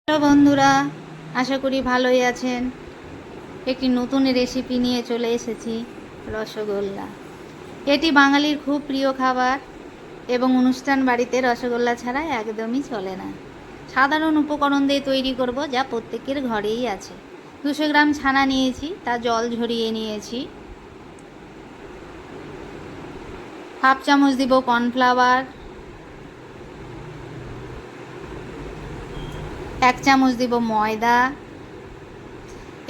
Hello বন্ধুরা, আশা করি ভালোই আছেন। একটি নতুন রেসিপি নিয়ে চলে এসেছি, রসগোল্লা। এটি বাঙালির খুব প্রিয় খাবার এবং অনুষ্ঠান বাড়িতে রসগোল্লা ছাড়া একদমই চলে না। সাধারণ উপকরণ দিয়ে তৈরি করব, যা প্রত্যেকের ঘরেই আছে। 200 গ্রাম ছানা নিয়েছি, তা জল ঝরিয়ে নিয়েছি। হাফ চামচ দিব কর্নফ্লাওয়ার, 1 চামচ দিব ময়দা।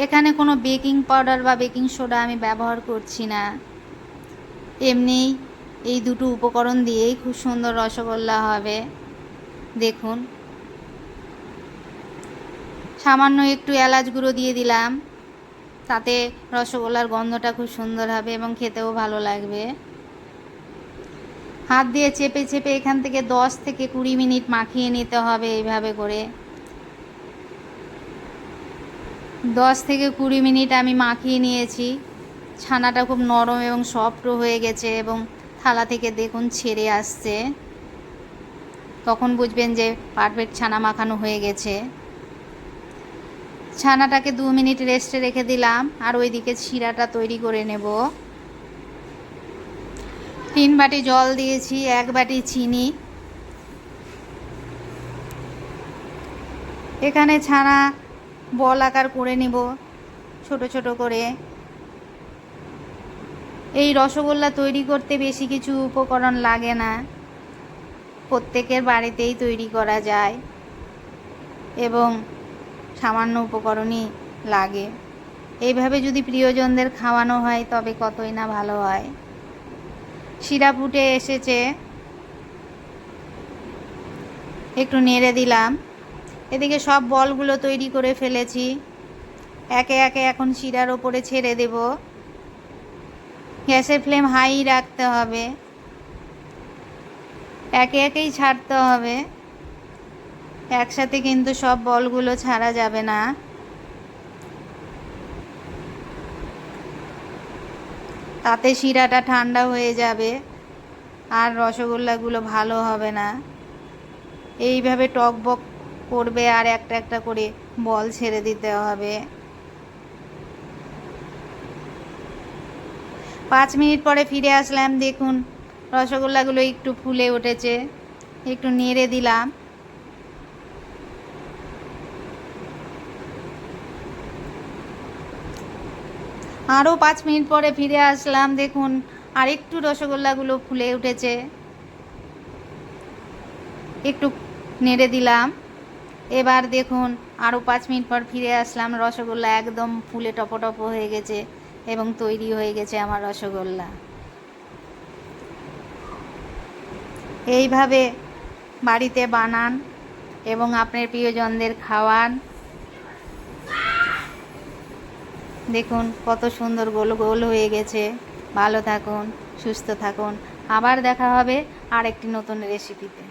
এখানে কোনো বেকিং পাউডার বা বেকিং সোডা আমি ব্যবহার করছি না। এমনি এই দুটো উপকরণ দিয়েই খুব সুন্দর রসগোল্লা হবে। দেখুন, সামান্য একটু এলাচ গুঁড়ো দিয়ে দিলাম, তাতে রসগোল্লার গন্ধটা খুব সুন্দর হবে এবং খেতেও ভালো লাগবে। হাত দিয়ে চেপে চেপে এখান থেকে 10 থেকে 20 মিনিট মাখিয়ে নিতে হবে। এইভাবে করে 10 থেকে 20 মিনিট আমি মাখিয়ে নিয়েছি। ছানাটা খুব নরম এবং সফটও হয়ে গেছে এবং থালা থেকে দেখুন ছেড়ে আসছে। তখন বুঝবেন যে পারফেক্ট ছানা মাখানো হয়ে গেছে। ছানাটাকে 2 মিনিট রেস্টে রেখে দিলাম, আর ওইদিকে শিরাটা তৈরি করে নেব। 3 বাটি জল দিয়েছি, 1 বাটি চিনি। এখানে ছানা বল আকার করে নেব, ছোট ছোট করে। এই রসগোল্লা তৈরি করতে বেশি কিছু উপকরণ লাগে না, প্রত্যেকের বাড়িতেই তৈরি করা যায় এবং সামান্য উপকরণই লাগে। এইভাবে যদি প্রিয়জনদের খাওয়ানো হয় তবে কতই না ভালো হয়। শিরা ফুটে এসেছে, একটু নেড়ে দিলাম। এদিকে সব বলগুলো তৈরি করে ফেলেছি। একে একে এখন শিরার ওপরে ছেড়ে দেব। গ্যাসের ফ্লেম হাই রাখতে হবে, একে একেই ছাড়তে হবে। একসাথে কিন্তু সব বলগুলো ছাড়া যাবে না। তাতে শিরাটা ঠান্ডা হয়ে যাবে আর রসগোল্লাগুলো ভালো হবে না। এইভাবে টকবক করবে আর একটা একটা করে বল ছেড়ে দিতে হবে। 5 মিনিট পরে ফিরে আসলাম। দেখুন, রসগোল্লাগুলো একটু ফুলে উঠেছে। একটু নেড়ে দিলাম। আরও 5 মিনিট পরে ফিরে আসলাম। দেখুন, আর একটু রসগোল্লাগুলো ফুলে উঠেছে। একটু নেড়ে দিলাম। এবার দেখুন, আরও 5 মিনিট পর ফিরে আসলাম। রসগোল্লা একদম ফুলে টপটপ হয়ে গেছে এবং তৈরি হয়ে গেছে আমার রসগোল্লা। এইভাবে বাড়িতে বানান এবং আপনার প্রিয়জনদের খাওয়ান। দেখুন কত সুন্দর গোল গোল হয়ে গেছে। ভালো থাকুন, সুস্থ থাকুন। আবার দেখা হবে আরেকটি নতুন রেসিপিতে।